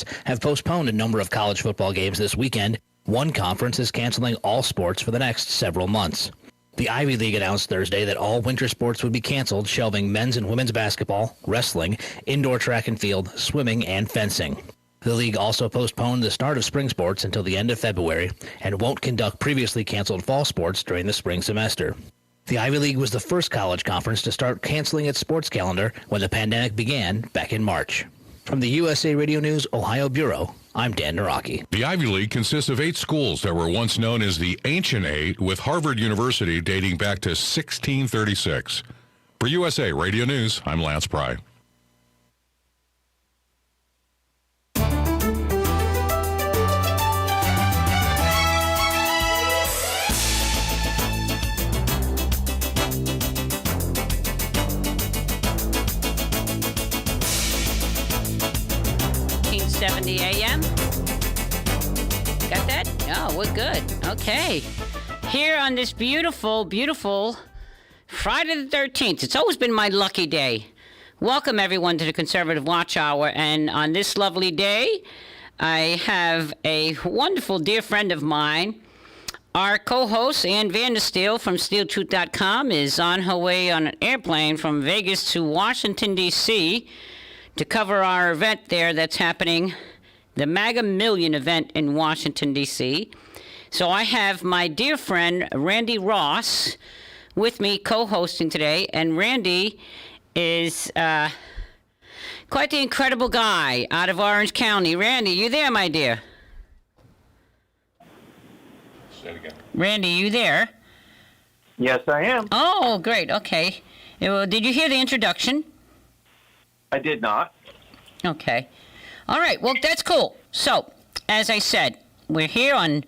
West have postponed a number of college football games this weekend. One conference is canceling all sports for the next several months. The Ivy League announced Thursday that all winter sports would be canceled, shelving men's and women's basketball, wrestling, indoor track and field, swimming, and fencing. The league also postponed the start of spring sports until the end of February and won't conduct previously canceled fall sports during the spring semester. The Ivy League was the first college conference to start canceling its sports calendar when the pandemic began back in March. From the USA Radio News Ohio Bureau, I'm Dan Naraki. The Ivy League consists of 8 schools that were once known as the Ancient Eight, with Harvard University dating back to 1636. For USA Radio News, I'm Lance Pry. AM. Got that? Oh, we're good. Okay. Here on this beautiful, beautiful Friday the 13th. It's always been my lucky day. Welcome, everyone, to the Conservative Watch Hour. And on this lovely day, I have a wonderful dear friend of mine. Our co-host, Ann Vandersteel from SteelTruth.com, is on her way on an airplane from Vegas to Washington, D.C., to cover our event there that's happening, the MAGA Million event in Washington, D.C. So I have my dear friend, Randy Ross, with me co-hosting today. And Randy is quite the incredible guy out of Orange County. Randy, you there, my dear? Say it again. Randy, you there? Yes, I am. Oh, great. Okay. Well, did you hear the introduction? I did not. Okay. All right. Well, that's cool. So, as I said, we're here on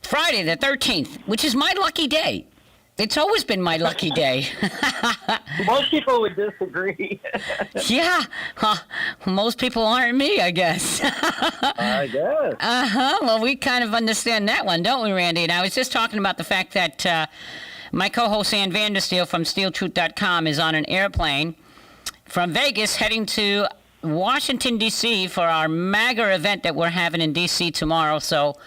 Friday the 13th, which is my lucky day. It's always been my lucky day. Most people would disagree. Yeah. Most people aren't me, I guess. I guess. Uh-huh. Well, we kind of understand that one, don't we, Randy? And I was just talking about the fact that my co-host, Ann Vandersteel from SteelTruth.com, is on an airplane from Vegas heading to Washington, D.C. for our MAGA event that we're having in D.C. tomorrow. So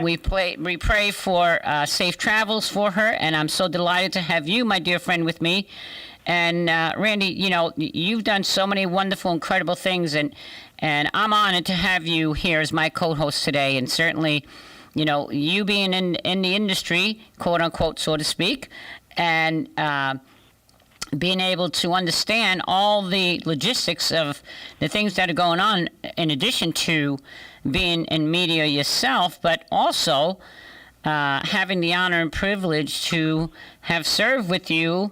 we pray for safe travels for her, and I'm so delighted to have you, my dear friend, with me. And Randy, you know, you've done so many wonderful, incredible things, and I'm honored to have you here as my co-host today. And certainly, you know, you being in the industry, quote unquote, so to speak, and being able to understand all the logistics of the things that are going on, in addition to being in media yourself, but also having the honor and privilege to have served with you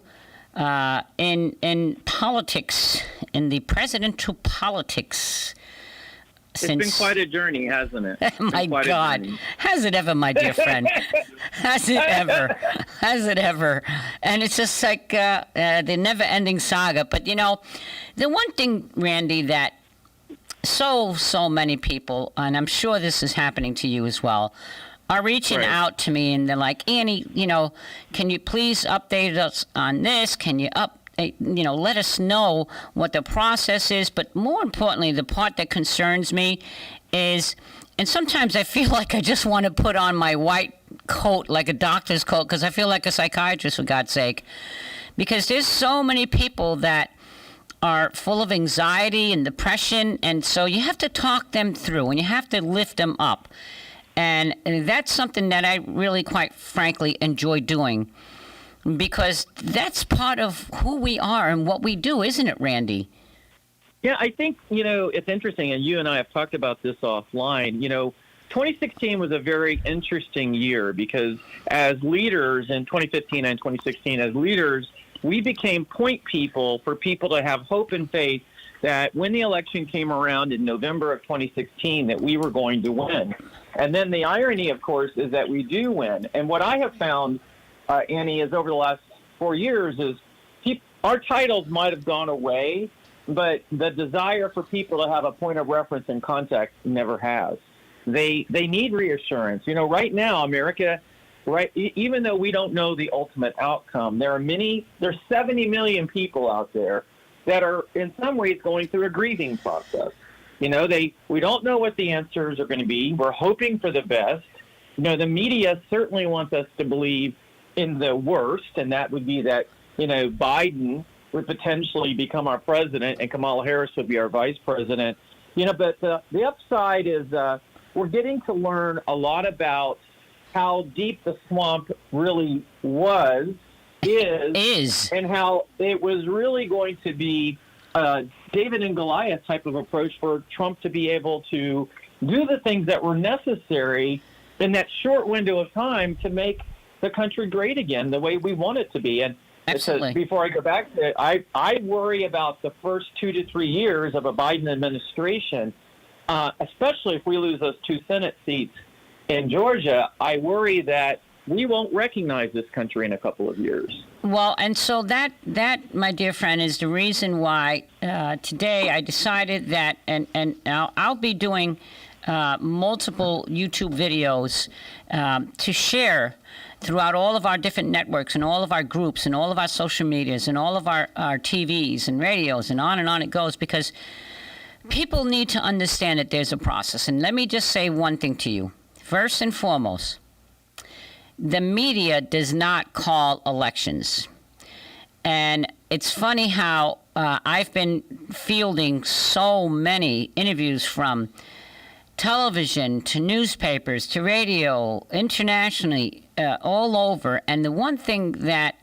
in politics, in the presidential politics. It's been quite a journey, hasn't it? My God. Has it ever, my dear friend? Has it ever? Has it ever? And it's just like the never-ending saga. But, you know, the one thing, Randy, that so many people, and I'm sure this is happening to you as well, are reaching out to me, and they're like, Annie, you know, can you please update us on this? Can you let us know what the process is. But more importantly, the part that concerns me is, and sometimes I feel like I just want to put on my white coat, like a doctor's coat, because I feel like a psychiatrist, for God's sake. Because there's so many people that are full of anxiety and depression, and so you have to talk them through, and you have to lift them up. And that's something that I really, quite frankly, enjoy doing. Because that's part of who we are and what we do, isn't it, Randy? Yeah, I think, you know, it's interesting, and you and I have talked about this offline. You know, 2016 was a very interesting year because as leaders in 2015 and 2016, as leaders, we became point people for people to have hope and faith that when the election came around in November of 2016, that we were going to win. And then the irony, of course, is that we do win. And what I have found, Annie, is over the last 4 years is our titles might have gone away, but the desire for people to have a point of reference and contact never has. They need reassurance. You know, right now, America, even though we don't know the ultimate outcome, there's 70 million people out there that are in some ways going through a grieving process. We don't know what the answers are going to be. We're hoping for the best. The media certainly wants us to believe in the worst, and that would be that, Biden would potentially become our president and Kamala Harris would be our vice president. But the upside is we're getting to learn a lot about how deep the swamp really is, and how it was really going to be David and Goliath type of approach for Trump to be able to do the things that were necessary in that short window of time to make the country great again, the way we want it to be. And absolutely. Before I go back to it, I worry about the first 2 to 3 years of a Biden administration, especially if we lose those 2 Senate seats in Georgia. I worry that we won't recognize this country in a couple of years. Well, and so that, my dear friend, is the reason why today I decided that, and I'll be doing multiple YouTube videos to share throughout all of our different networks and all of our groups and all of our social medias and all of our TVs and radios and on it goes, because people need to understand that there's a process. And let me just say one thing to you. First and foremost, the media does not call elections. And it's funny how I've been fielding so many interviews from television to newspapers to radio, internationally, all over. And the one thing that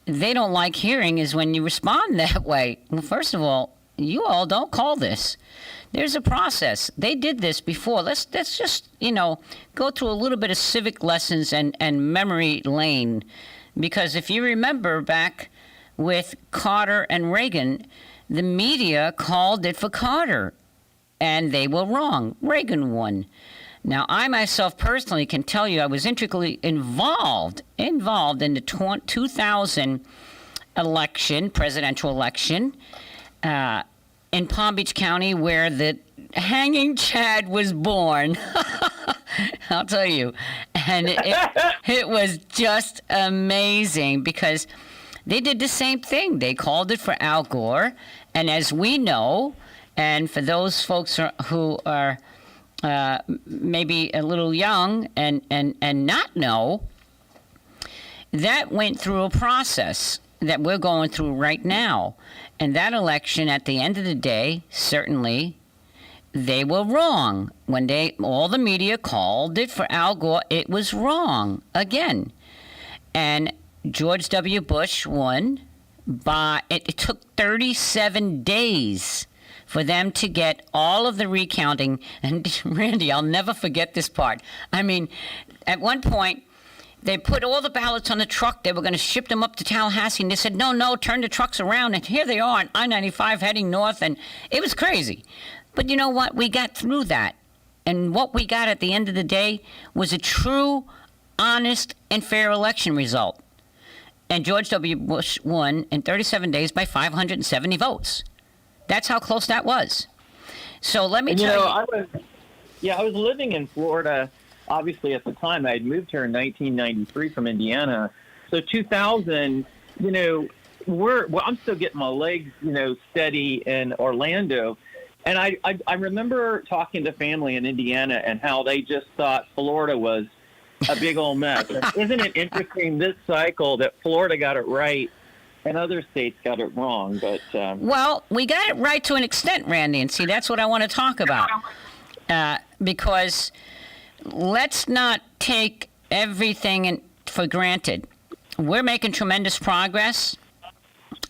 they don't like hearing is when you respond that way. Well, first of all, you all don't call this. There's a process. They did this before. Let's just, go through a little bit of civic lessons and memory lane. Because if you remember back with Carter and Reagan, the media called it for Carter. And they were wrong. Reagan won. Now, I myself personally can tell you I was intricately involved in the 2000 election, presidential election, in Palm Beach County, where the hanging Chad was born. I'll tell you. And it was just amazing because they did the same thing. They called it for Al Gore. And as we know, and for those folks who are maybe a little young and not know, that went through a process that we're going through right now. And that election, at the end of the day, certainly, they were wrong. When all the media called it for Al Gore, it was wrong again. And George W. Bush won it took 37 days for them to get all of the recounting. And Randy, I'll never forget this part. I mean, at one point, they put all the ballots on the truck. They were going to ship them up to Tallahassee. And they said, no, turn the trucks around. And here they are on I-95 heading north. And it was crazy. But you know what? We got through that. And what we got at the end of the day was a true, honest, and fair election result. And George W. Bush won in 37 days by 570 votes. That's how close that was. So let me tell you. I was living in Florida. Obviously, at the time, I had moved here in 1993 from Indiana. So 2000, I'm still getting my legs, steady in Orlando. And I remember talking to family in Indiana and how they just thought Florida was a big old mess. Isn't it interesting this cycle that Florida got it right and other states got it wrong? But well, we got it right to an extent, Randy. And see, that's what I want to talk about. Because let's not take everything for granted. We're making tremendous progress.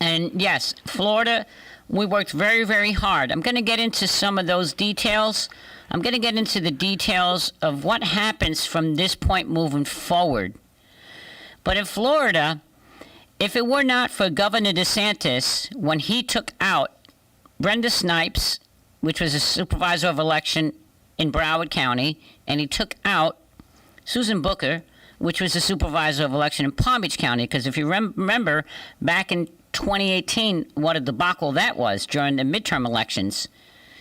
And yes, Florida, we worked very, very hard. I'm going to get into some of those details. I'm going to get into the details of what happens from this point moving forward. But in Florida, if it were not for Governor DeSantis, when he took out Brenda Snipes, which was a supervisor of election in Broward County, and he took out Susan Booker, which was the supervisor of election in Palm Beach County, because if you remember back in 2018, what a debacle that was during the midterm elections.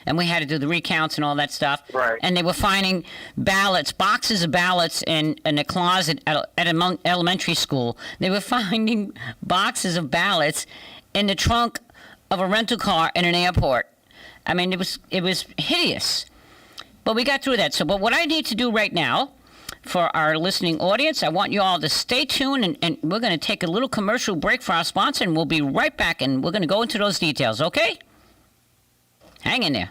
And we had to do the recounts and all that stuff. Right. And they were finding ballots, boxes of ballots in a closet at an elementary school. They were finding boxes of ballots in the trunk of a rental car in an airport. I mean, it was hideous. But we got through that. But what I need to do right now for our listening audience, I want you all to stay tuned, and we're going to take a little commercial break for our sponsor, and we'll be right back, and we're going to go into those details, okay? Hang in there.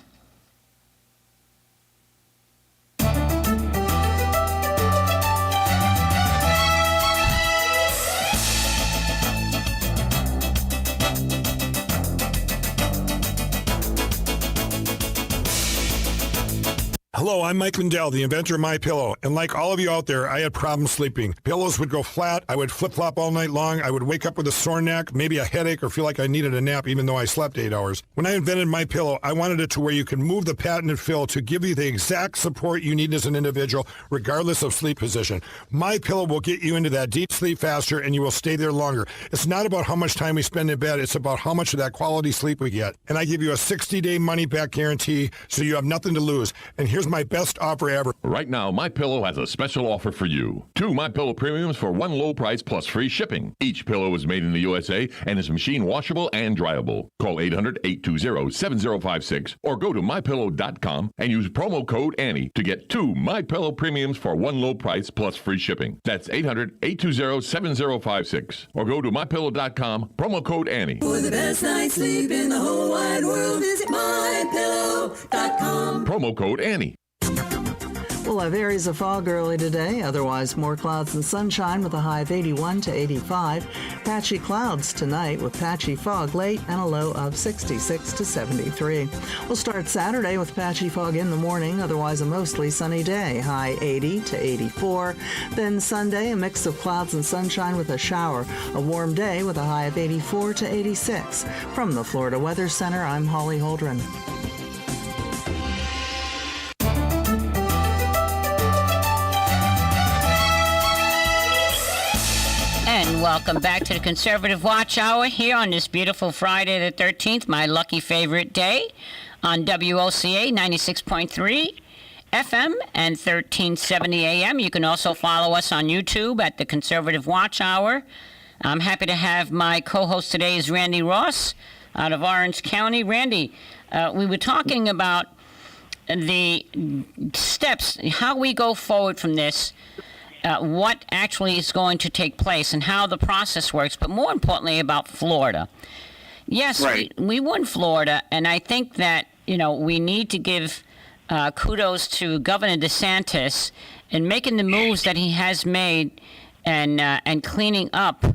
Hello, I'm Mike Lindell, the inventor of MyPillow, and like all of you out there, I had problems sleeping. Pillows would go flat, I would flip-flop all night long, I would wake up with a sore neck, maybe a headache, or feel like I needed a nap even though I slept 8 hours. When I invented MyPillow, I wanted it to where you can move the patented fill to give you the exact support you need as an individual, regardless of sleep position. MyPillow will get you into that deep sleep faster, and you will stay there longer. It's not about how much time we spend in bed, it's about how much of that quality sleep we get. And I give you a 60-day money-back guarantee, so you have nothing to lose. And here's my best offer ever. Right now, MyPillow has a special offer for you. 2 MyPillow premiums for one low price plus free shipping. Each pillow is made in the USA and is machine washable and dryable. Call 800-820-7056 or go to MyPillow.com and use promo code Annie to get 2 MyPillow premiums for one low price plus free shipping. That's 800-820-7056 or go to MyPillow.com, promo code Annie. For the best night's sleep in the whole wide world, visit MyPillow.com. Promo code Annie. We'll have areas of fog early today, otherwise more clouds and sunshine with a high of 81 to 85. Patchy clouds tonight with patchy fog late and a low of 66 to 73. We'll start Saturday with patchy fog in the morning, otherwise a mostly sunny day, high 80 to 84. Then Sunday, a mix of clouds and sunshine with a shower. A warm day with a high of 84 to 86. From the Florida Weather Center, I'm Holly Holdren. And welcome back to the Conservative Watch Hour here on this beautiful Friday the 13th, my lucky favorite day, on WOCA 96.3 FM and 1370 AM. You can also follow us on YouTube at the Conservative Watch Hour. I'm happy to have my co-host today is Randy Ross out of Orange County. Randy, we were talking about the steps, how we go forward from this, what actually is going to take place and how the process works, but more importantly about Florida. Yes, right. we won Florida, and I think that, we need to give kudos to Governor DeSantis in making the moves that he has made and cleaning up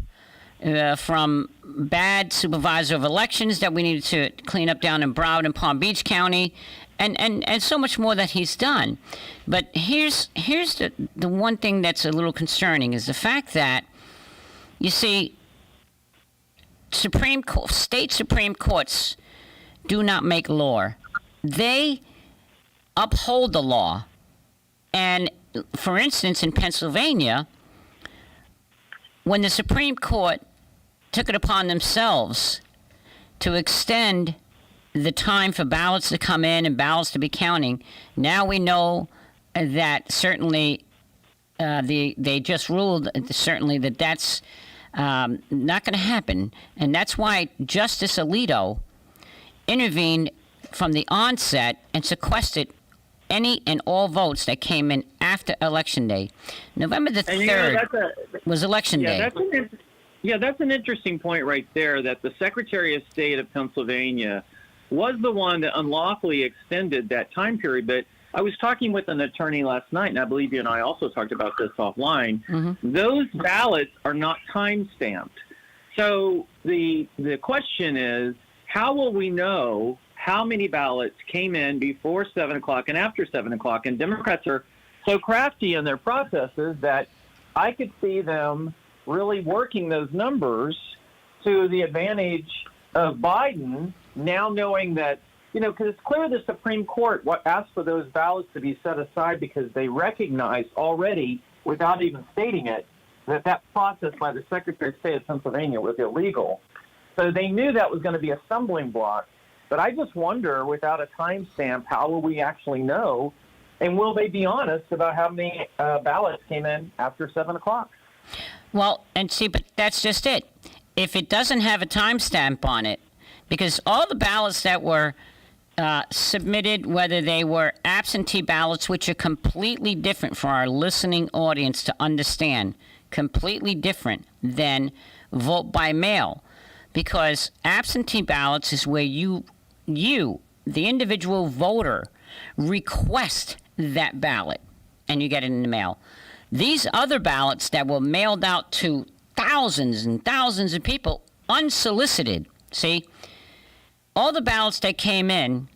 from bad supervisor of elections that we needed to clean up down in Broward and Palm Beach County, and so much more that he's done. But here's the one thing that's a little concerning is the fact that, you see, state Supreme Courts do not make law. They uphold the law. And, for instance, in Pennsylvania, when the Supreme Court took it upon themselves to extend the time for ballots to come in and ballots to be counting, now we know that certainly they just ruled certainly that that's not going to happen. And that's why Justice Alito intervened from the onset and sequestered any and all votes that came in after Election Day. November the 3rd was Election Day. That's an interesting point right there, that the Secretary of State of Pennsylvania was the one that unlawfully extended that time period. But I was talking with an attorney last night, and I believe you and I also talked about this offline. Mm-hmm. Those ballots are not time-stamped. So the question is, how will we know how many ballots came in before 7 o'clock and after 7 o'clock? And Democrats are so crafty in their processes that I could see them really working those numbers to the advantage of Biden, now knowing that, because it's clear the Supreme Court asked for those ballots to be set aside because they recognized already, without even stating it, that process by the Secretary of State of Pennsylvania was illegal. So they knew that was going to be a stumbling block. But I just wonder, without a timestamp, how will we actually know? And will they be honest about how many ballots came in after 7 o'clock? Well, and see, but that's just it. If it doesn't have a timestamp on it, because all the ballots that were submitted, whether they were absentee ballots, which are completely different for our listening audience to understand, completely different than vote by mail, because absentee ballots is where you, the individual voter, request that ballot and you get it in the mail. These other ballots that were mailed out to thousands and thousands of people unsolicited, see, all the ballots that came in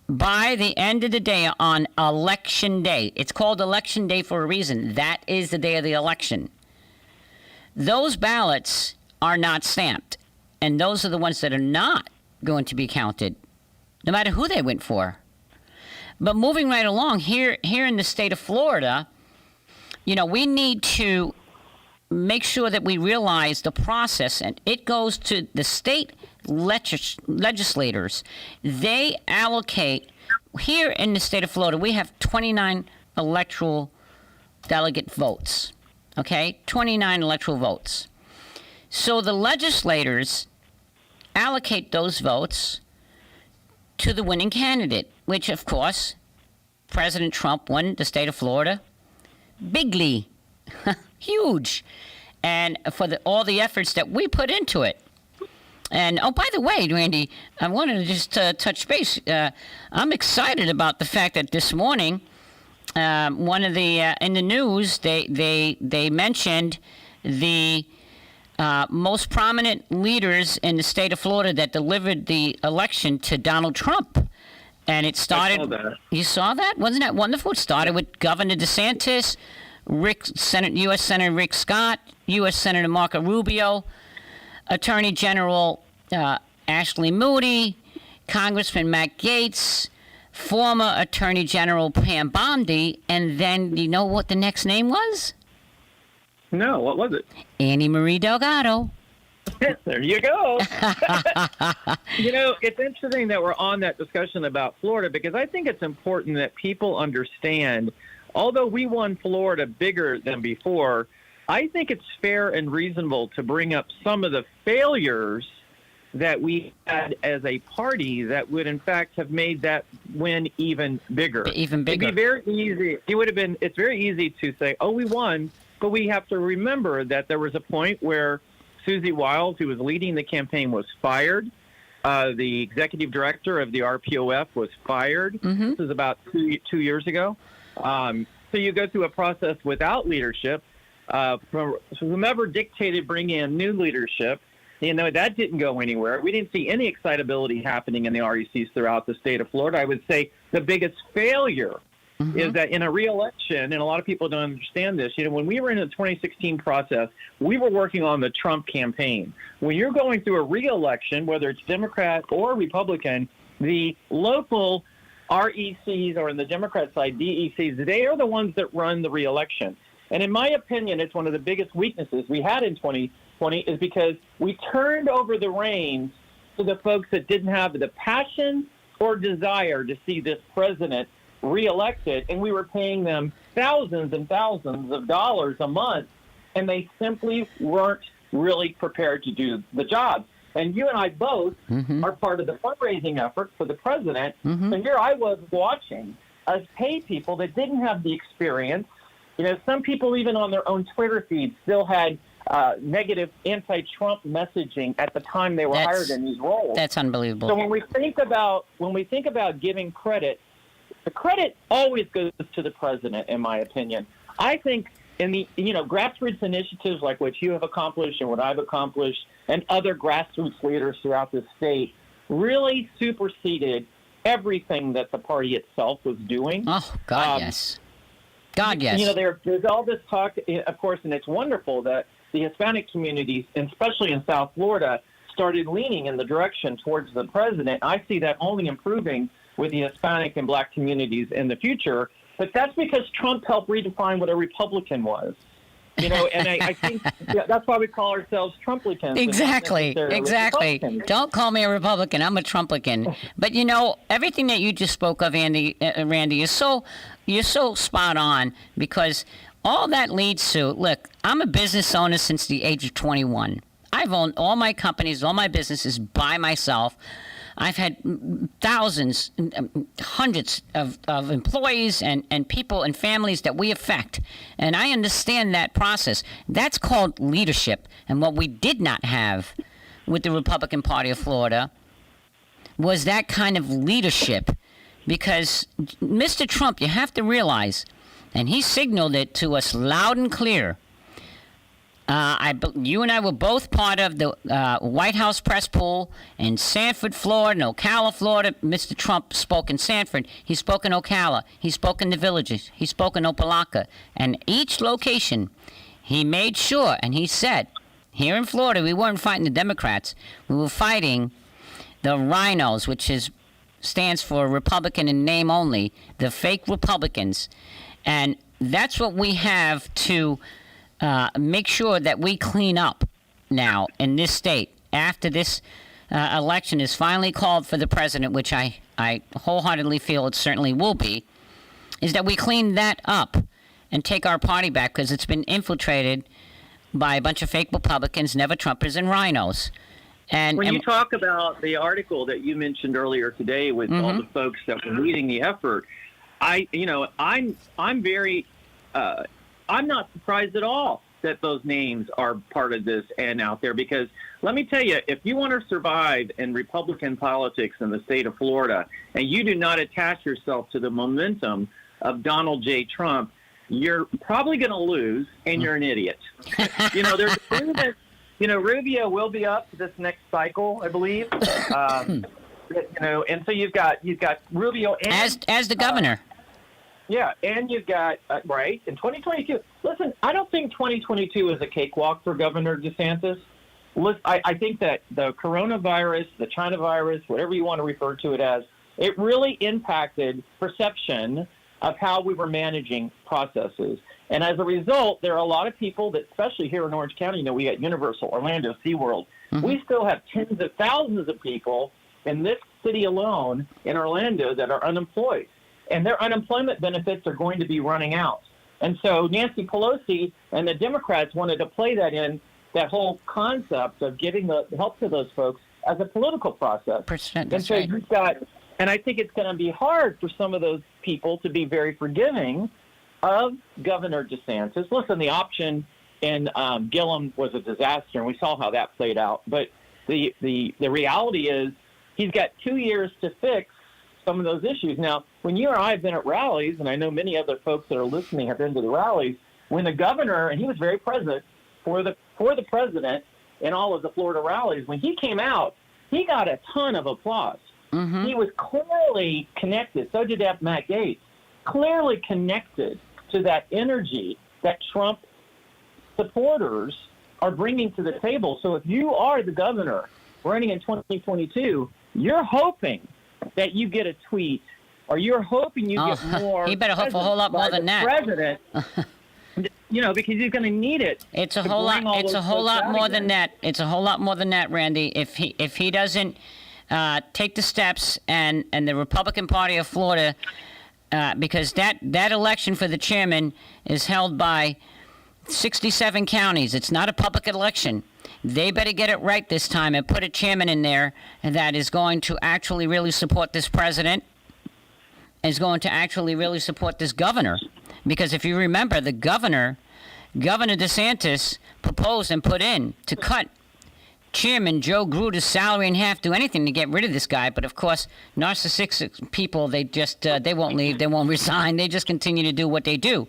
by the end of the day on election day, it's called election day for a reason. That is the day of the election. Those ballots are not stamped, and those are the ones that are not going to be counted, no matter who they went for. But moving right along, here in the state of Florida, you know, we need to make sure that we realize the process, and it goes to the state legislators. They allocate, here in the state of Florida, we have 29 electoral delegate votes, okay? 29 electoral votes. So the legislators allocate those votes to the winning candidate, which, of course, President Trump won the state of Florida bigly, huge, and for all the efforts that we put into it. And, oh, by the way, Randy, I wanted to just touch base. I'm excited about the fact that this morning, one of the, in the news, they mentioned the most prominent leaders in the state of Florida that delivered the election to Donald Trump. And it started. I saw that. You saw that? Wasn't that wonderful? It started with Governor DeSantis, U.S. Senator Rick Scott, U.S. Senator Marco Rubio, Attorney General Ashley Moody, Congressman Matt Gaetz, former Attorney General Pam Bondi, and then you know what the next name was? No, what was it? Annie Marie Delgado. There you go. You know, it's interesting that we're on that discussion about Florida, because I think it's important that people understand, although we won Florida bigger than before, I think it's fair and reasonable to bring up some of the failures that we had as a party that would, in fact, have made that win even bigger. Even bigger. It'd be very easy. It's very easy to say, oh, we won, but we have to remember that there was a point where Susie Wiles, who was leading the campaign, was fired. The executive director of the RPOF was fired. Mm-hmm. This is about two years ago. So you go through a process without leadership. From whomever dictated bringing in new leadership, you know, that didn't go anywhere. We didn't see any excitability happening in the RECs throughout the state of Florida. I would say the biggest failure is that in a re-election, and a lot of people don't understand this, you know, when we were in the 2016 process, we were working on the Trump campaign. When you're going through a re-election, whether it's Democrat or Republican, the local RECs, or in the Democrat side, DECs, they are the ones that run the re-election. And in my opinion, it's one of the biggest weaknesses we had in 2020 is because we turned over the reins to the folks that didn't have the passion or desire to see this president reelected, and we were paying them thousands and thousands of dollars a month, and they simply weren't really prepared to do the job. And you and I both are part of the fundraising effort for the president, and here I was watching us pay people that didn't have the experience. You know, some people even on their own Twitter feed still had negative anti-Trump messaging at the time they were hired in these roles. That's unbelievable. So when we think about giving credit, the credit always goes to the president, in my opinion. I think in the grassroots initiatives like what you have accomplished and what I've accomplished, and other grassroots leaders throughout the state, really superseded everything that the party itself was doing. Oh, God, yes. God, yes. You know, there's all this talk, of course, and it's wonderful that the Hispanic communities, and especially in South Florida, started leaning in the direction towards the president. I see that only improving with the Hispanic and Black communities in the future. But that's because Trump helped redefine what a Republican was. You know, and I think that's why we call ourselves Trumplicans. Exactly. Don't call me a Republican. I'm a Trumplican. But, you know, everything that you just spoke of, Randy, you're so spot on, because all that leads to, look, I'm a business owner since the age of 21. I've owned all my companies, all my businesses by myself. I've had thousands, hundreds of employees and people and families that we affect. And I understand that process. That's called leadership. And what we did not have with the Republican Party of Florida was that kind of leadership. Because Mr. Trump, you have to realize, and he signaled it to us loud and clear. You and I were both part of the White House press pool in Sanford, Florida, and Ocala, Florida. Mr. Trump spoke in Sanford. He spoke in Ocala. He spoke in the Villages. He spoke in Opelika. And each location, he made sure, and he said, here in Florida, we weren't fighting the Democrats. We were fighting the rhinos, which stands for Republican in name only, the fake Republicans. And that's what we have to make sure that we clean up now in this state after this election is finally called for the president, which I wholeheartedly feel it certainly will be, is that we clean that up and take our party back, because it's been infiltrated by a bunch of fake Republicans, never Trumpers, and rhinos. And when you talk about the article that you mentioned earlier today with all the folks that were leading the effort, I'm not surprised at all that those names are part of this and out there, because let me tell you, if you want to survive in Republican politics in the state of Florida and you do not attach yourself to the momentum of Donald J. Trump, you're probably going to lose, and you're an idiot. There's Rubio will be up this next cycle, I believe. And so you've got Rubio and as the governor. Yeah, and you've got right in 2022. Listen, I don't think 2022 is a cakewalk for Governor DeSantis. I think that the coronavirus, the China virus, whatever you want to refer to it as, it really impacted perception of how we were managing processes. And as a result, there are a lot of people that, especially here in Orange County, we got Universal, Orlando, SeaWorld. We still have tens of thousands of people in this city alone in Orlando that are unemployed. And their unemployment benefits are going to be running out. And so Nancy Pelosi and the Democrats wanted to play that in, that whole concept of giving the help to those folks as a political process. And so you've got, and I think it's going to be hard for some of those people to be very forgiving of Governor DeSantis. Listen, the option in Gillum was a disaster, and we saw how that played out. But the reality is he's got 2 years to fix some of those issues. Now, when you or I have been at rallies, and I know many other folks that are listening have been to the rallies, when the governor, and he was very present for the president in all of the Florida rallies, when he came out, he got a ton of applause. He was clearly connected, so did Matt Gaetz, clearly connected to that energy that Trump supporters are bringing to the table. So if you are the governor running in 2022, you're hoping that you get a tweet, or you're hoping you get more. He better hope a whole lot more than that. President, because he's going to need it. It's a whole lot. It's a whole lot more than that. It's a whole lot more than that, Randy. If he doesn't take the steps, and the Republican Party of Florida, because that election for the chairman is held by 67 counties. It's not a public election. They better get it right this time and put a chairman in there that is going to actually really support this president, is going to actually really support this governor. Because if you remember, the Governor DeSantis proposed and put in to cut Chairman Joe Gruder's salary in half, do anything to get rid of this guy. But of course, narcissistic people, they just they won't leave, they won't resign, they just continue to do what they do.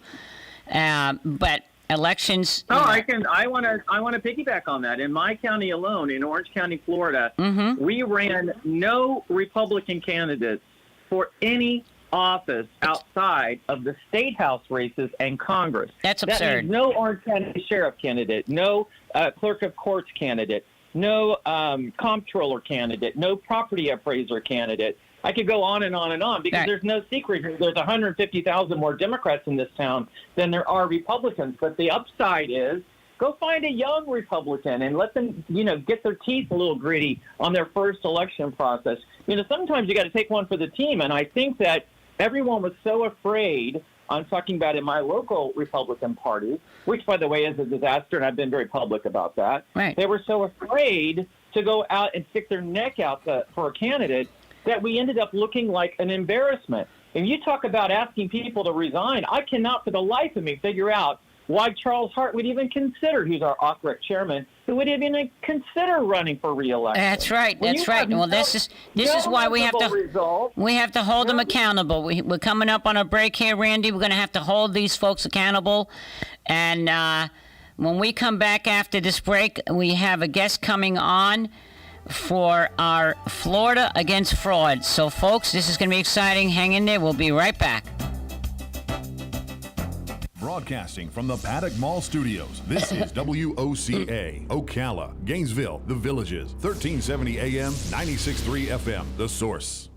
But elections. I want to piggyback on that. In my county alone, in Orange County, Florida, we ran no Republican candidates for any office outside of the state house races and Congress. That's absurd. That means no Orange County sheriff candidate, no clerk of courts candidate, no comptroller candidate, no property appraiser candidate. I could go on and on and on, because there's no secret here. There's 150,000 more Democrats in this town than there are Republicans. But the upside is, go find a young Republican and let them, get their teeth a little gritty on their first election process. Sometimes you got to take one for the team. And I think that everyone was so afraid, I'm talking about in my local Republican Party, which, by the way, is a disaster, and I've been very public about that. Right. They were so afraid to go out and stick their neck out for a candidate that we ended up looking like an embarrassment. And you talk about asking people to resign. I cannot for the life of me figure out why Charles Hart would even consider, who's our OCREC chairman, who would even consider running for re-election. That's right. That's right. Well, this is why we have to hold them accountable. We're coming up on a break here, Randy. We're going to have to hold these folks accountable. And when we come back after this break, we have a guest coming on for our Florida Against Fraud. So, folks, this is going to be exciting. Hang in there. We'll be right back. Broadcasting from the Paddock Mall Studios, this is WOCA, Ocala, Gainesville, The Villages, 1370 AM, 96.3 FM, The Source.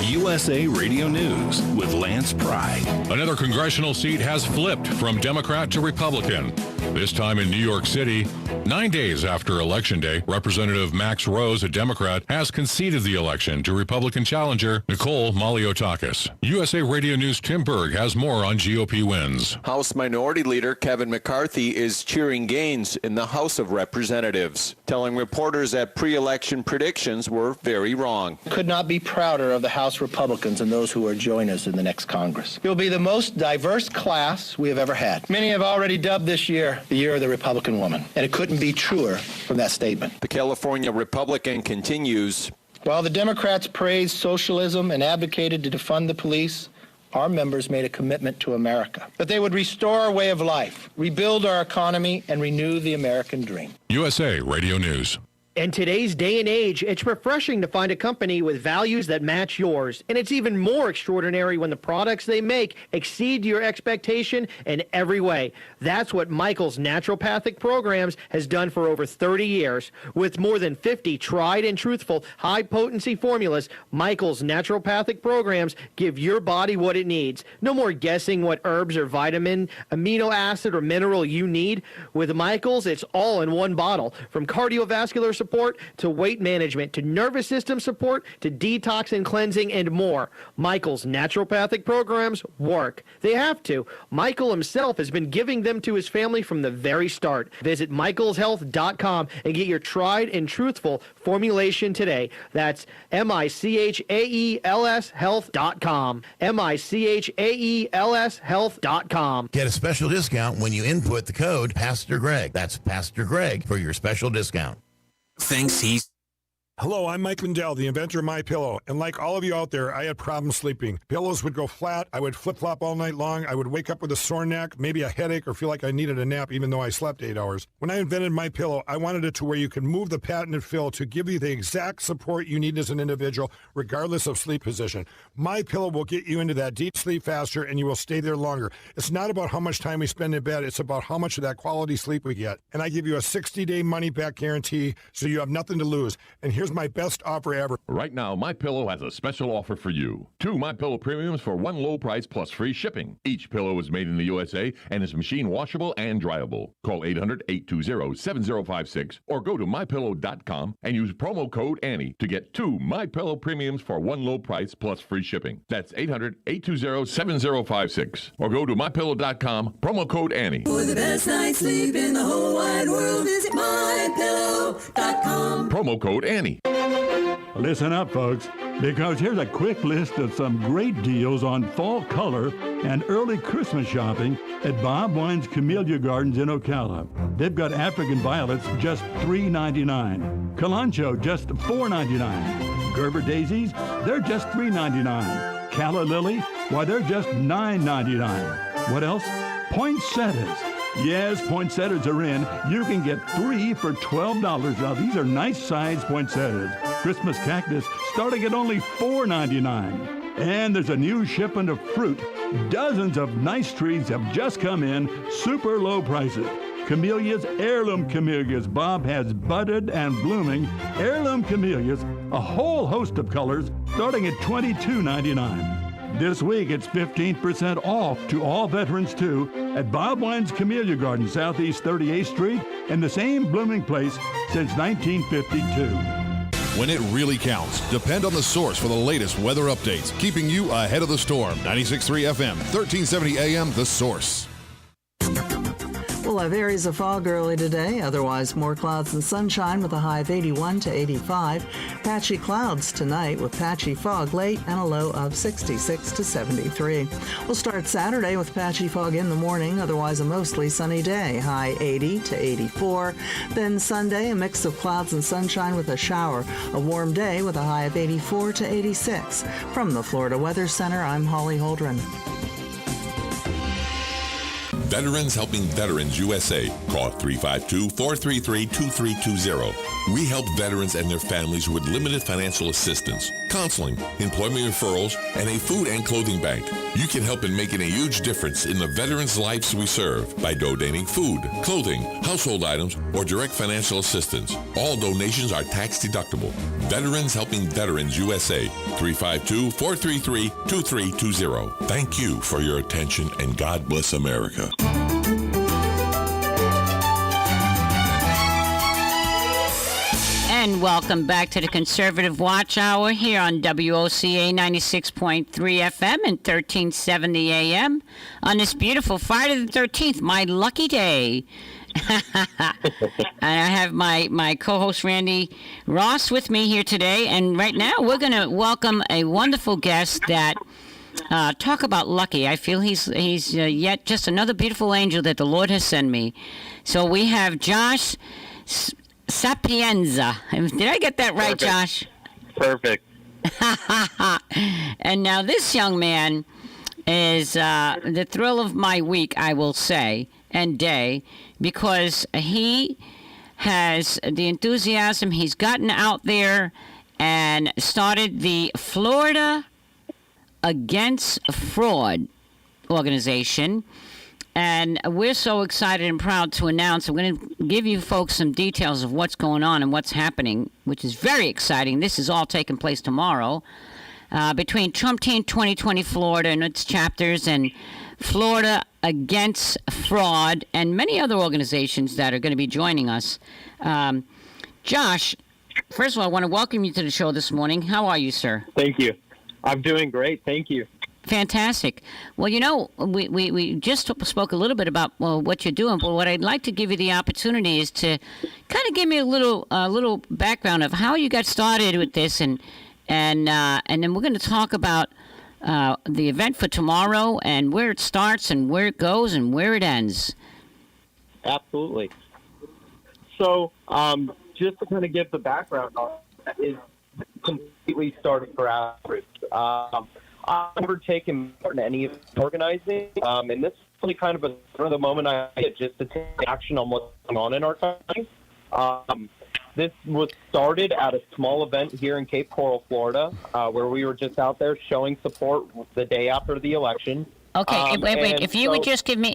USA Radio News with Lance Pry. Another congressional seat has flipped from Democrat to Republican. This time in New York City, 9 days after Election Day, Representative Max Rose, a Democrat, has conceded the election to Republican challenger Nicole Maliotakis. USA Radio News' Tim Berg has more on GOP wins. House Minority Leader Kevin McCarthy is cheering gains in the House of Representatives, telling reporters that pre-election predictions were very wrong. Could not be prouder of the House Republicans and those who will join us in the next Congress. It will be the most diverse class we have ever had. Many have already dubbed this year the year of the Republican woman, and it couldn't be truer from that statement. The California Republican continues. While the Democrats praised socialism and advocated to defund the police, our members made a commitment to America, that they would restore our way of life, rebuild our economy, and renew the American dream. USA Radio News. In today's day and age, it's refreshing to find a company with values that match yours. And it's even more extraordinary when the products they make exceed your expectation in every way. That's what Michael's Naturopathic Programs has done for over 30 years. With more than 50 tried and truthful high-potency formulas, Michael's Naturopathic Programs give your body what it needs. No more guessing what herbs or vitamin, amino acid, or mineral you need. With Michael's, it's all in one bottle. From cardiovascular support to weight management to nervous system support to detox and cleansing and more. Michael's Naturopathic Programs work. They have to. Michael himself has been giving them to his family from the very start. Visit michaelshealth.com and get your tried and truthful formulation today. That's MICHAELS health.com. MICHAELS health.com. Get a special discount when you input the code Pastor Greg. That's Pastor Greg for your special discount. Thinks he's... Hello, I'm Mike Lindell, the inventor of MyPillow, and like all of you out there, I had problems sleeping. Pillows would go flat, I would flip-flop all night long, I would wake up with a sore neck, maybe a headache, or feel like I needed a nap even though I slept 8 hours. When I invented MyPillow, I wanted it to where you could move the patented fill to give you the exact support you need as an individual, regardless of sleep position. MyPillow will get you into that deep sleep faster, and you will stay there longer. It's not about how much time we spend in bed, it's about how much of that quality sleep we get. And I give you a 60-day money-back guarantee, so you have nothing to lose. And here's my best offer ever. Right now, MyPillow has a special offer for you. 2 MyPillow premiums for one low price plus free shipping. Each pillow is made in the USA and is machine washable and dryable. Call 800-820-7056 or go to MyPillow.com and use promo code Annie to get 2 MyPillow premiums for one low price plus free shipping. That's 800-820-7056 or go to MyPillow.com, promo code Annie. For the best night's sleep in the whole wide world, visit MyPillow.com. Promo code Annie. Listen up, folks, because here's a quick list of some great deals on fall color and early Christmas shopping at Bob Wine's Camellia Gardens in Ocala. They've got African violets just $3.99. Kalanchoe just $4.99. Gerber daisies, they're just $3.99. Calla lily, why, they're just $9.99. What else? Poinsettias. Yes, poinsettias are in. You can get 3 for $12. Now, these are nice-sized poinsettias. Christmas cactus starting at only $4.99. And there's a new shipment of fruit. Dozens of nice trees have just come in, super low prices. Camellias, heirloom camellias. Bob has budded and blooming heirloom camellias, a whole host of colors, starting at $22.99. This week, it's 15% off to all veterans, too, at Bob Wine's Camellia Garden, Southeast 38th Street, and the same blooming place since 1952. When it really counts, depend on the source for the latest weather updates, keeping you ahead of the storm. 96.3 FM, 1370 AM, The Source. Well, We'll have areas of fog early today, otherwise more clouds and sunshine with a high of 81 to 85. Patchy clouds tonight with patchy fog late and a low of 66 to 73. We'll start Saturday with patchy fog in the morning, otherwise a mostly sunny day, high 80 to 84. Then Sunday, a mix of clouds and sunshine with a shower. A warm day with a high of 84 to 86. From the Florida Weather Center, I'm Holly Holdren. Veterans Helping Veterans USA. Call 352-433-2320. We help veterans and their families with limited financial assistance, counseling, employment referrals, and a food and clothing bank. You can help in making a huge difference in the veterans' lives we serve by donating food, clothing, household items, or direct financial assistance. All donations are tax deductible. Veterans Helping Veterans USA. 352-433-2320. Thank you for your attention, and God bless America. And welcome back to the Conservative Watch Hour here on WOCA 96.3 FM and 1370 AM on this beautiful Friday the 13th, my lucky day. And I have my co-host Randy Ross with me here today, and right now we're going to welcome a wonderful guest that talk about lucky. I feel he's yet just another beautiful angel that the Lord has sent me. So we have Josh Sapienza. Did I get that right, Josh? Perfect. And now this young man is the thrill of my week, I will say, and day, because he has the enthusiasm. He's gotten out there and started the Florida Against Fraud organization. And we're so excited and proud to announce, I'm going to give you folks some details of what's going on and what's happening, which is very exciting. This is all taking place tomorrow between Trump Team 2020 Florida and its chapters and Florida Against Fraud and many other organizations that are going to be joining us. Josh, first of all, I want to welcome you to the show this morning. How are you, sir? Thank you. I'm doing great. Thank you. Fantastic. Well, you know, we just spoke a little bit about what you're doing, but what I'd like to give you the opportunity is to kind of give me a little background of how you got started with this, and then we're going to talk about the event for tomorrow and where it starts and where it goes and where it ends. Absolutely. So, just to kind of give the background on it, is completely starting grassroots. I've never taken part in any organizing, and this is really kind of the moment I had just to take action on what's going on in our country. This was started at a small event here in Cape Coral, Florida, where we were just out there showing support the day after the election. Okay, wait. If you would just give me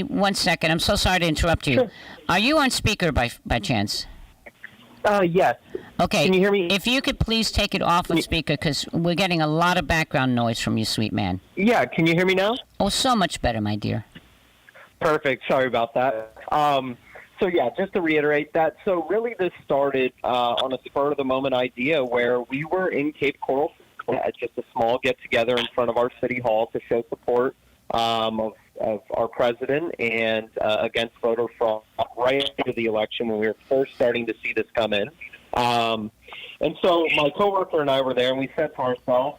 1 second. I'm so sorry to interrupt you. Sure. Are you on speaker by chance? Yes. Okay. Can you hear me? If you could please take it off of speaker, because we're getting a lot of background noise from you, sweet man. Yeah. Can you hear me now? Oh, so much better, my dear. Perfect. Sorry about that. So, yeah, just to reiterate that. So, really, this started on a spur-of-the-moment idea where we were in Cape Coral at just a small get-together in front of our city hall to show support of our president and against voter fraud right after the election when we were first starting to see this come in. And so my coworker and I were there, and we said to ourselves,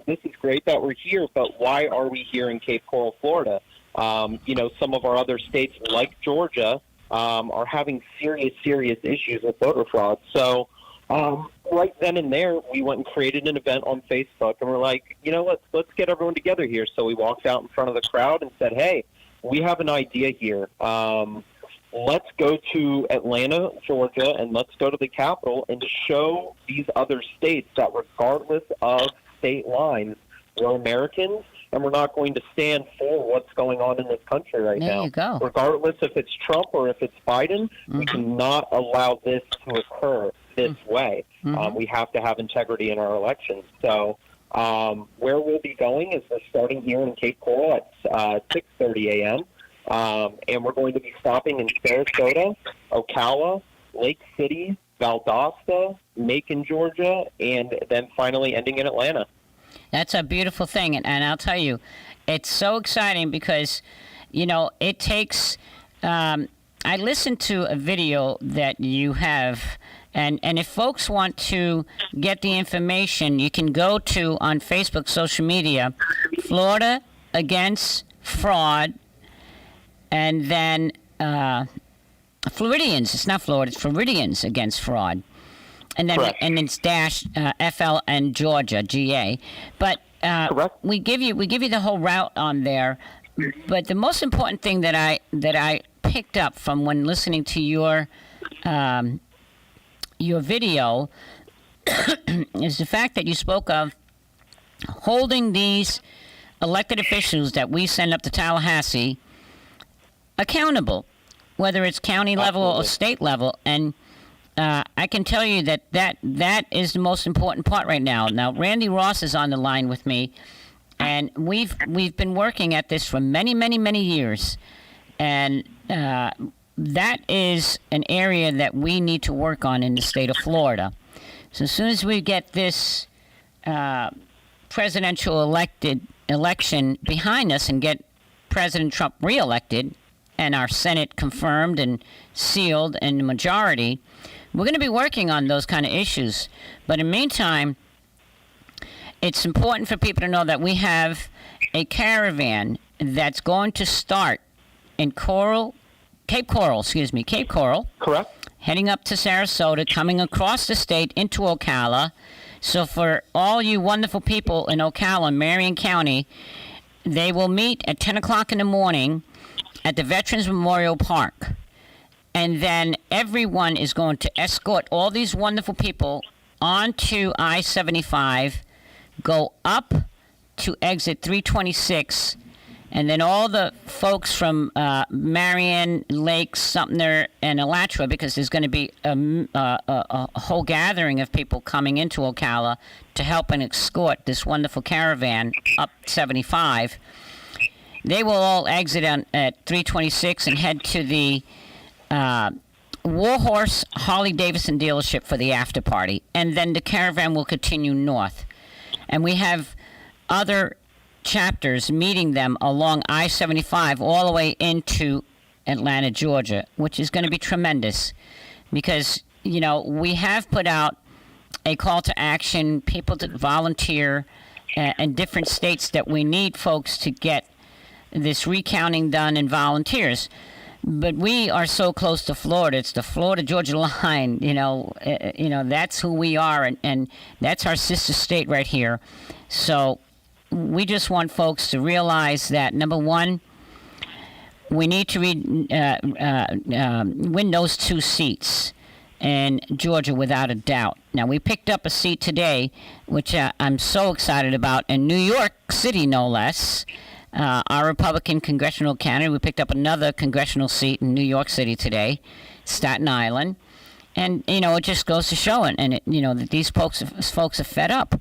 this is great that we're here, but why are we here in Cape Coral, Florida? Some of our other states, like Georgia, are having serious issues with voter fraud. So right then and there, we went and created an event on Facebook, and we're like, let's get everyone together here. So we walked out in front of the crowd and said, hey, we have an idea here. Let's go to Atlanta, Georgia, and let's go to the Capitol and show these other states that regardless of state lines, we're Americans, and we're not going to stand for what's going on in this country right now. There you go. Regardless if it's Trump or if it's Biden, we cannot allow this to occur this way. We have to have integrity in our elections. So where we'll be going is we're starting here in Cape Coral at 6:30 a.m., and we're going to be stopping in Sarasota, Ocala, Lake City, Valdosta, Macon, Georgia, and then finally ending in Atlanta. That's a beautiful thing, and I'll tell you, it's so exciting because, it takes I listened to a video that you have, and if folks want to get the information, you can go to, on Facebook, social media, Florida Against Fraud, and then Floridians. It's not Florida, it's Floridians Against Fraud. And then and it's dash FL and Georgia, GA. But we give you the whole route on there. But the most important thing that I picked up from when listening to your video is the fact that you spoke of holding these elected officials that we send up to Tallahassee accountable, whether it's county level or state level. And I can tell you that is the most important part right now. Now, Randy Ross is on the line with me, and we've been working at this for many, many, many years. And that is an area that we need to work on in the state of Florida. So as soon as we get this presidential election behind us and get President Trump reelected and our Senate confirmed and sealed and the majority, we're going to be working on those kind of issues. But in the meantime, it's important for people to know that we have a caravan that's going to start in Cape Coral. Correct. Heading up to Sarasota, coming across the state into Ocala. So for all you wonderful people in Ocala, Marion County, they will meet at 10 o'clock in the morning at the Veterans Memorial Park. And then everyone is going to escort all these wonderful people onto I-75, go up to exit 326, and then all the folks from Marion, Lake, Sumter, and Alachua, because there's going to be a whole gathering of people coming into Ocala to help and escort this wonderful caravan up 75. They will all exit at 326 and head to the Warhorse Harley-Davidson dealership for the after party. And then the caravan will continue north. And we have other chapters meeting them along I-75 all the way into Atlanta, Georgia, which is going to be tremendous because, you know, we have put out a call to action, people to volunteer in different states that we need folks to get this recounting done and volunteers. But we are so close to Florida. It's the Florida-Georgia line, you know, that's who we are, and that's our sister state right here. So we just want folks to realize that, number one, we need to win those 2 seats in Georgia without a doubt. Now, we picked up a seat today, which I'm so excited about, in New York City, no less. Our Republican congressional candidate, we picked up another congressional seat in New York City today, Staten Island. And, you know, it just goes to show it. And, that these folks are fed up.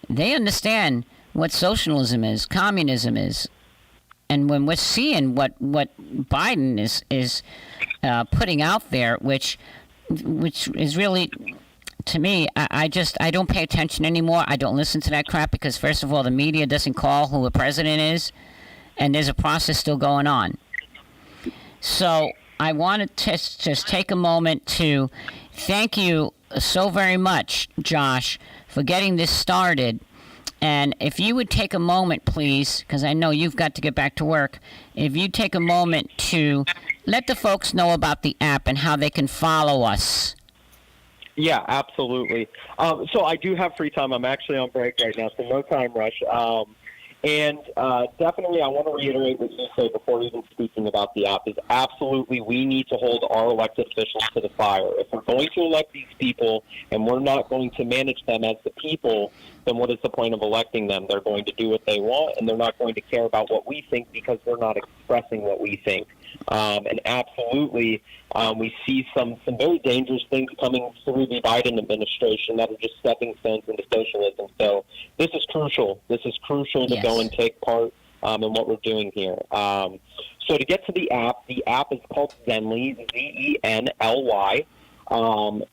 They understand what socialism is, communism is. And when we're seeing what Biden is putting out there, which is really, to me, I don't pay attention anymore. I don't listen to that crap because, first of all, the media doesn't call who the president is, and there's a process still going on. So I want to just take a moment to thank you so very much, Josh, for getting this started. And if you would take a moment, please, because I know you've got to get back to work, if you take a moment to let the folks know about the app and how they can follow us. Yeah, absolutely. So I do have free time. I'm actually on break right now, so no time rush. And definitely I want to reiterate what you said before even speaking about the app is absolutely we need to hold our elected officials to the fire. If we're going to elect these people and we're not going to manage them as the people, then what is the point of electing them? They're going to do what they want, and they're not going to care about what we think because we're not expressing what we think. And absolutely, we see some very dangerous things coming through the Biden administration that are just stepping stones into socialism. So this is crucial. This is crucial to go and take part in what we're doing here. So to get to the app is called Zenly, Zenly.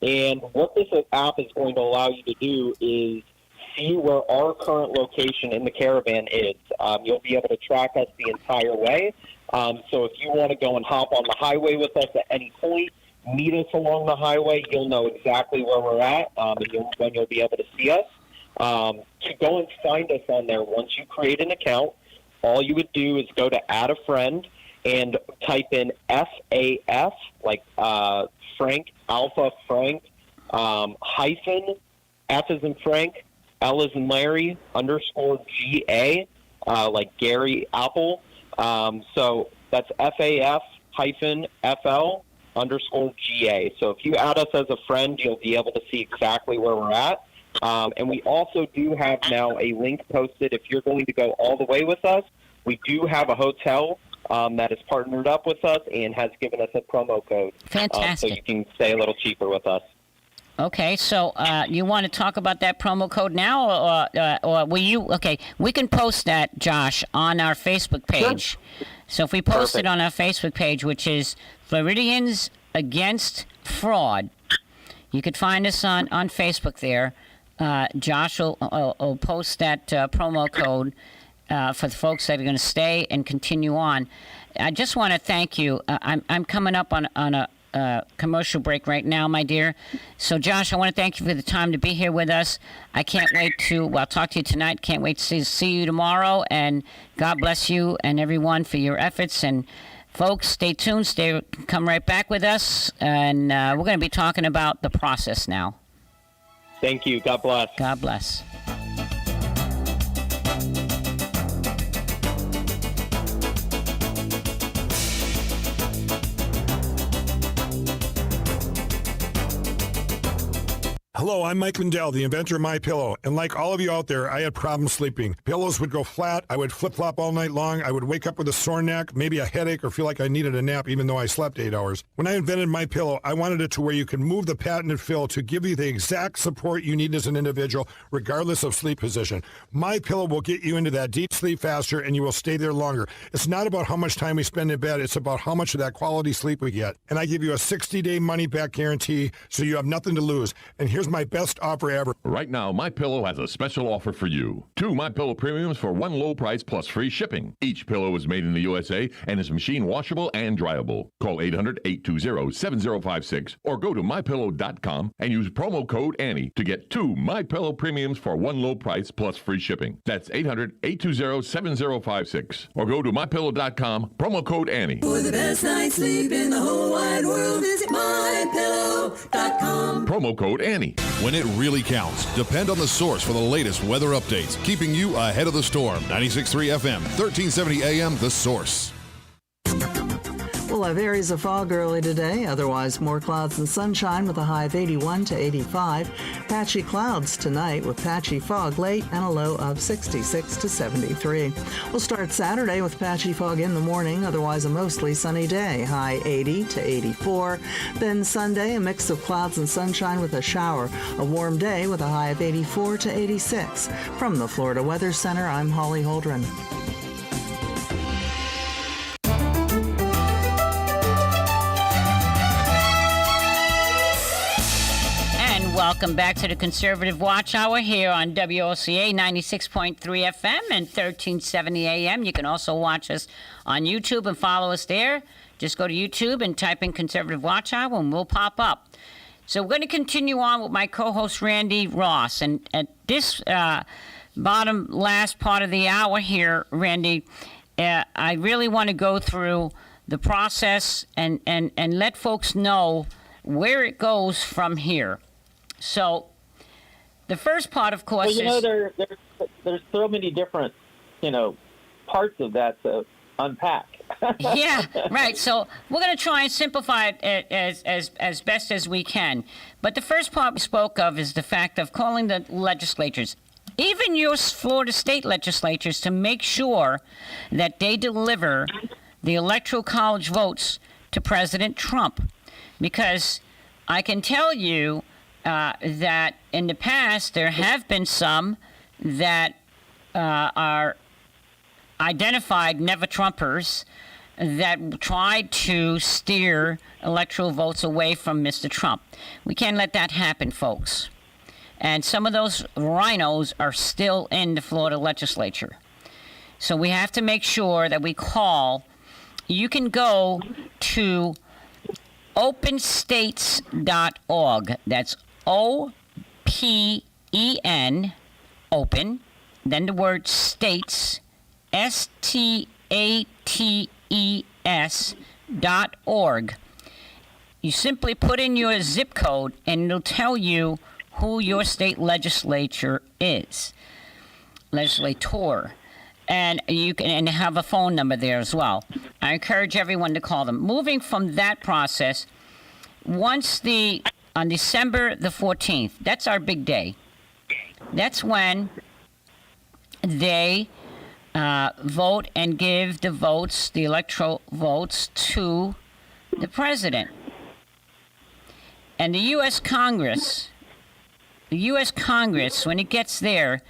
And what this app is going to allow you to do is see where our current location in the caravan is. You'll be able to track us the entire way. So if you want to go and hop on the highway with us at any point, meet us along the highway, you'll know exactly where we're at, and when you'll be able to see us. To go and find us on there, once you create an account, all you would do is go to add a friend and type in FAF, like Frank, Alpha Frank, hyphen, F as in Frank, L as in Larry, underscore GA, like Gary Apple. So that's FAF hyphen FL underscore GA. So if you add us as a friend, you'll be able to see exactly where we're at. And we also do have now a link posted. If you're going to go all the way with us, we do have a hotel that is partnered up with us and has given us a promo code. Fantastic. So you can stay a little cheaper with us. Okay, so you want to talk about that promo code now, or will you? Okay, we can post that, Josh, on our Facebook page. Sure. So if we post it on our Facebook page, which is Floridians Against Fraud, you could find us on Facebook there. Josh will post that promo code for the folks that are going to stay and continue on. I just want to thank you. I'm coming up on a commercial break right now, my dear. So, Josh, I want to thank you for the time to be here with us. I can't wait to, I'll talk to you tonight. Can't wait to see you tomorrow. And God bless you and everyone for your efforts. And, folks, stay tuned. Come right back with us. And we're going to be talking about the process now. Thank you. God bless. God bless. Hello, I'm Mike Lindell, the inventor of MyPillow, and like all of you out there, I had problems sleeping. Pillows would go flat, I would flip-flop all night long, I would wake up with a sore neck, maybe a headache, or feel like I needed a nap even though I slept 8 hours. When I invented MyPillow, I wanted it to where you can move the patented fill to give you the exact support you need as an individual, regardless of sleep position. MyPillow will get you into that deep sleep faster, and you will stay there longer. It's not about how much time we spend in bed, it's about how much of that quality sleep we get. And I give you a 60-day money-back guarantee, so you have nothing to lose. And here's my best offer ever. Right now, MyPillow has a special offer for you. 2 MyPillow premiums for one low price plus free shipping. Each pillow is made in the USA and is machine washable and dryable. Call 800-820-7056 or go to MyPillow.com and use promo code Annie to get 2 MyPillow premiums for one low price plus free shipping. That's 800-820-7056 or go to MyPillow.com, promo code Annie. For the best night's sleep in the whole wide world, visit MyPillow.com. Promo code Annie. When it really counts, depend on the source for the latest weather updates, keeping you ahead of the storm. 96.3 FM, 1370 AM, The Source. We'll have areas of fog early today, otherwise more clouds and sunshine with a high of 81 to 85. Patchy clouds tonight with patchy fog late and a low of 66 to 73. We'll start Saturday with patchy fog in the morning, otherwise a mostly sunny day, high 80 to 84. Then Sunday, a mix of clouds and sunshine with a shower. A warm day with a high of 84 to 86. From the Florida Weather Center, I'm Holly Holdren. Welcome back to the Conservative Watch Hour here on WOCA 96.3 FM and 1370 AM. You can also watch us on YouTube and follow us there. Just go to YouTube and type in Conservative Watch Hour and we'll pop up. So we're going to continue on with my co-host Randy Ross. And at this bottom last part of the hour here, Randy, I really want to go through the process and let folks know where it goes from here. So, the first part, of course, there's so many different, parts of that to unpack. Yeah, right. So we're going to try and simplify it as best as we can. But the first part we spoke of is the fact of calling the legislatures, even your Florida state legislatures, to make sure that they deliver the Electoral College votes to President Trump, because I can tell you. That in the past there have been some that are identified never-Trumpers that tried to steer electoral votes away from Mr. Trump. We can't let that happen, folks. And some of those rhinos are still in the Florida legislature. So we have to make sure that we call. You can go to openstates.org. That's OPEN, open, then the word states, STATES.org. You simply put in your zip code and it'll tell you who your state legislature is, legislator. And you can have a phone number there as well. I encourage everyone to call them. Moving from that process, on December the 14th, that's our big day. That's when they vote and give the votes, the electoral votes, to the president. And the U.S. Congress, when it gets there,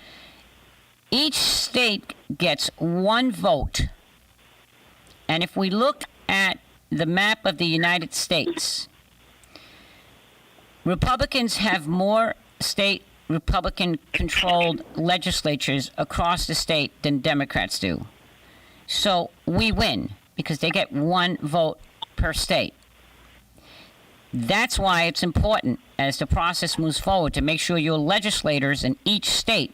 each state gets one vote. And if we look at the map of the United States, Republicans have more state Republican-controlled legislatures across the state than Democrats do. So we win because they get one vote per state. That's why it's important as the process moves forward to make sure your legislators in each state,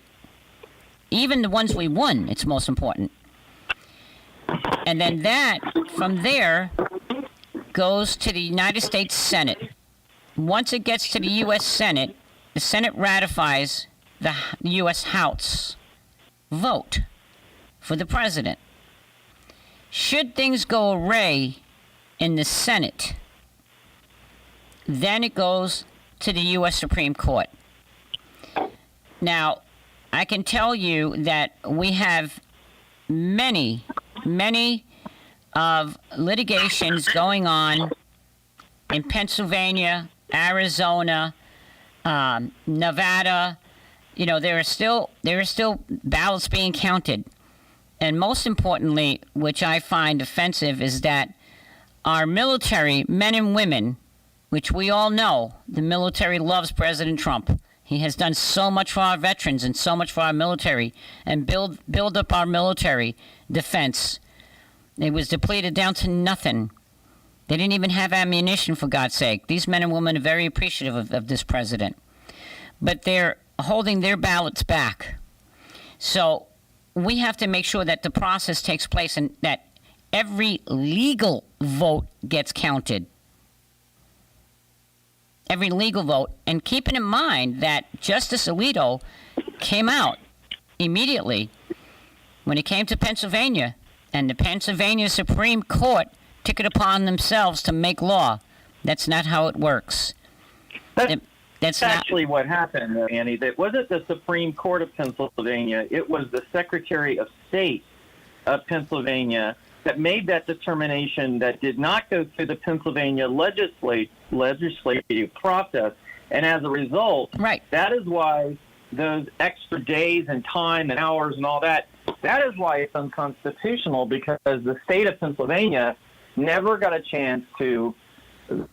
even the ones we won, it's most important. And then that, from there, goes to the United States Senate. Once it gets to the U.S. Senate, the Senate ratifies the U.S. House vote for the president. Should things go awry in the Senate, then it goes to the U.S. Supreme Court. Now, I can tell you that we have many of litigations going on in Pennsylvania, Arizona, Nevada. You know, there are still ballots being counted. And most importantly, which I find offensive, is that our military men and women, which we all know, the military loves President Trump. He has done so much for our veterans and so much for our military and build up our military defense. It was depleted down to nothing. They didn't even have ammunition, for God's sake. These men and women are very appreciative of this president. But they're holding their ballots back. So we have to make sure that the process takes place and that every legal vote gets counted. Every legal vote. And keeping in mind that Justice Alito came out immediately when it came to Pennsylvania, and the Pennsylvania Supreme Court took it upon themselves to make law. That's not how it works. That's actually what happened, Annie. That wasn't the Supreme Court of Pennsylvania. It was the Secretary of State of Pennsylvania that made that determination that did not go through the Pennsylvania legislative process. And as a result, that is why those extra days and time and hours and all that is why it's unconstitutional, because the state of Pennsylvania never got a chance to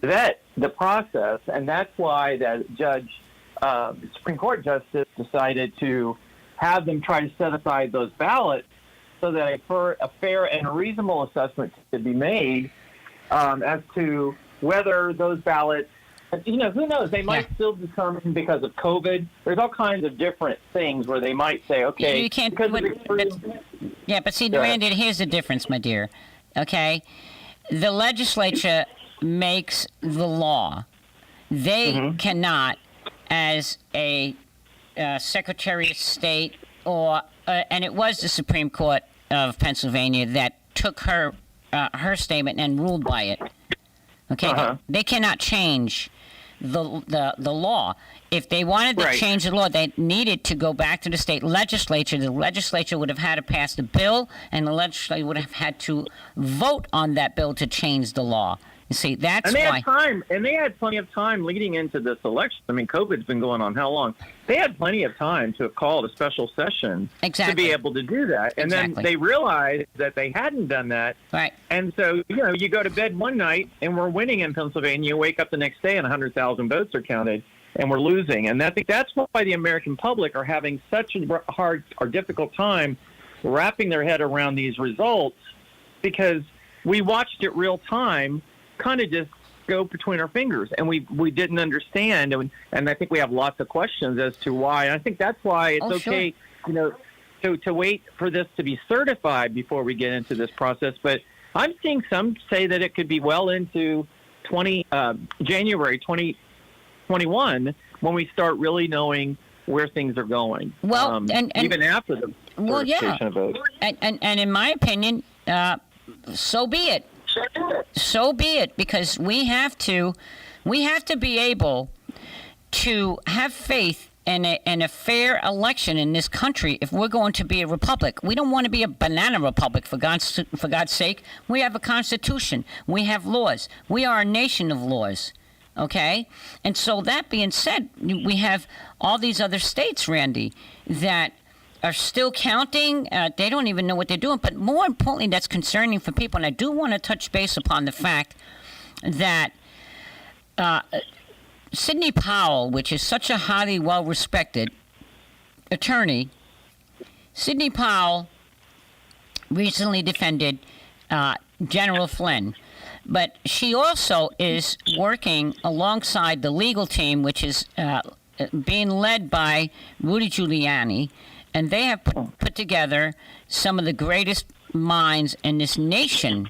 vet the process, and that's why that Supreme Court justice decided to have them try to set aside those ballots so that a fair and reasonable assessment could be made as to whether those ballots, who knows, they might still determine because of COVID. There's all kinds of different things where they might say, okay, you can't. but see, Randy, here's the difference, my dear. Okay, the legislature makes the law. They cannot, as a Secretary of State, and it was the Supreme Court of Pennsylvania that took her statement and ruled by it. Okay, they cannot change the law. If they wanted to change the law, they needed to go back to the state legislature. The legislature would have had to pass the bill, and the legislature would have had to vote on that bill to change the law. You see, that's why. They had plenty of time leading into this election. I mean, COVID's been going on how long? They had plenty of time to have called a special session to be able to do that. And then they realized that they hadn't done that. Right. And so, you go to bed one night and we're winning in Pennsylvania. You wake up the next day and 100,000 votes are counted. and we're losing. And I think that's why the American public are having such a hard or difficult time wrapping their head around these results, because we watched it real time, kind of just go between our fingers, and we didn't understand, and I think we have lots of questions as to why. And I think that's why it's okay, to wait for this to be certified before we get into this process. But I'm seeing some say that it could be well into January 2021 when we start really knowing where things are going. Well, and even after the certification of vote. And in my opinion, so be it. So be it, because we have to be able to have faith in a fair election in this country if we're going to be a republic. We don't want to be a banana republic, for God's sake. We have a constitution. We have laws. We are a nation of laws. Okay? And so that being said, we have all these other states, Randy, that are still counting. They don't even know what they're doing. But more importantly, that's concerning for people. And I do want to touch base upon the fact that Sidney Powell, which is such a highly well-respected attorney, Sidney Powell recently defended General Flynn. But she also is working alongside the legal team, which is being led by Rudy Giuliani. And they have put together some of the greatest minds in this nation.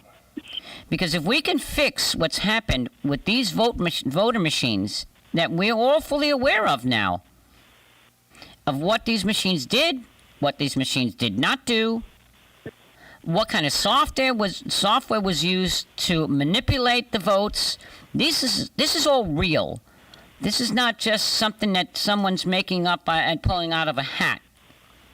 Because if we can fix what's happened with these voter machines that we're all fully aware of now, of what these machines did, what these machines did not do, what kind of software was used to manipulate the votes, this is all real. This is not just something that someone's making up and pulling out of a hat.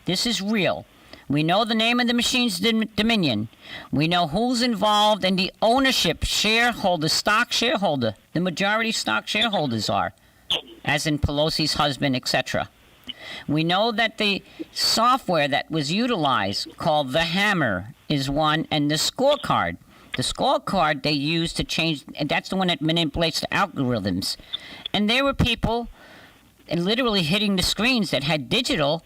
This is real. We know the name of the machine's dominion. We know who's involved and the ownership, stock shareholder. The majority stock shareholders are, as in Pelosi's husband, etc. We know that the software that was utilized, called the Hammer, is one, and the scorecard. The scorecard they use to change, and that's the one that manipulates the algorithms. And there were people literally hitting the screens that had digital,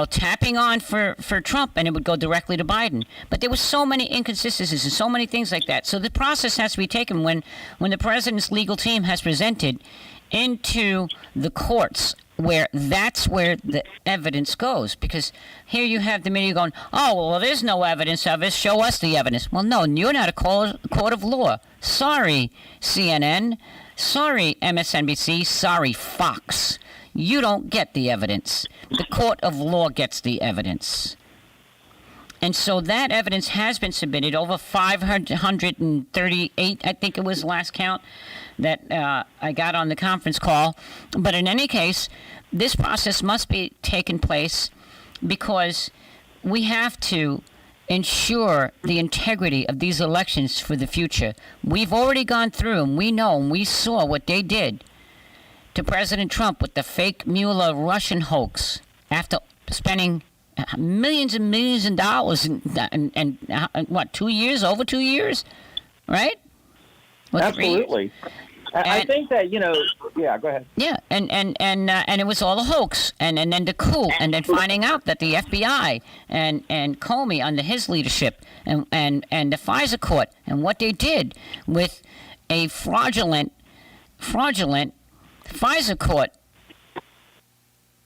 tapping on for Trump, and it would go directly to Biden. But there were so many inconsistencies and so many things like that. So the process has to be taken when the president's legal team has presented into the courts, where that's where the evidence goes. Because here you have the media going, oh, well, there's no evidence of it. Show us the evidence. Well, no, you're not a court of law. Sorry, CNN. Sorry, MSNBC. Sorry, Fox. You don't get the evidence. The court of law gets the evidence. And so that evidence has been submitted, over 538, I think it was last count, that I got on the conference call. But in any case, this process must be taking place because we have to ensure the integrity of these elections for the future. We've already gone through, and we know, and we saw what they did to President Trump with the fake Mueller Russian hoax after spending millions and millions of dollars and what, 2 years, over 2 years, right? Absolutely. I think that, yeah, go ahead. Yeah, and it was all a hoax, and then the coup, and then finding out that the FBI and Comey under his leadership and the FISA court and what they did with a fraudulent FISA court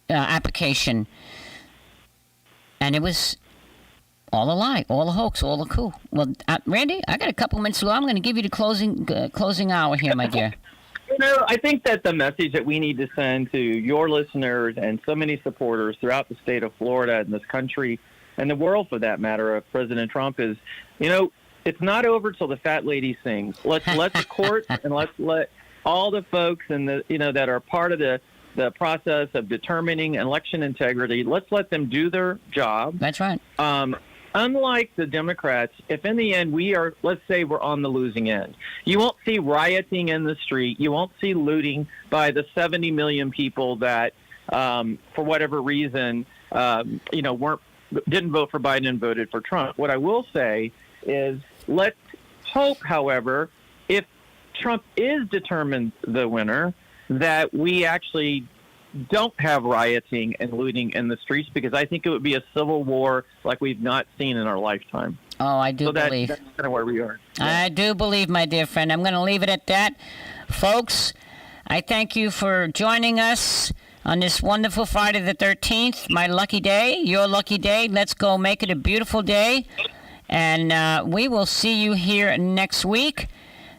application, and it was all a lie, all a hoax, all a coup. Well, Randy, I got a couple minutes to go. I'm going to give you the closing hour here, my dear. I think that the message that we need to send to your listeners and so many supporters throughout the state of Florida and this country and the world, for that matter, of President Trump is, it's not over till the fat lady sings. Let's let the courts and let's let all the folks and that are part of the process of determining election integrity. Let's let them do their job. That's right. Unlike the Democrats, if in the end let's say we're on the losing end, you won't see rioting in the street. You won't see looting by the 70 million people that, for whatever reason, didn't vote for Biden and voted for Trump. What I will say is, let's hope, however, if Trump is determined the winner, that we actually don't have rioting and looting in the streets, because I think it would be a civil war like we've not seen in our lifetime. Oh, I do believe. That's kind of where we are. I do believe, my dear friend. I'm going to leave it at that. Folks, I thank you for joining us on this wonderful Friday the 13th, my lucky day, your lucky day. Let's go make it a beautiful day. And we will see you here next week.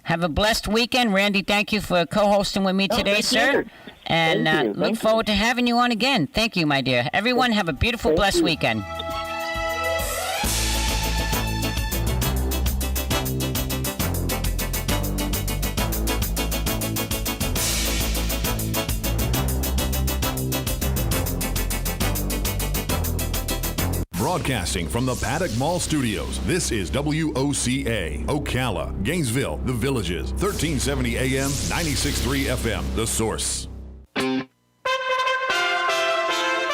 Have a blessed weekend. Randy, thank you for co-hosting with me today, sir. And look forward to having you on again. Thank you, my dear. Everyone, have a beautiful, blessed weekend. Broadcasting from the Paddock Mall Studios, this is WOCA, Ocala, Gainesville, The Villages, 1370 AM, 96.3 FM, The Source.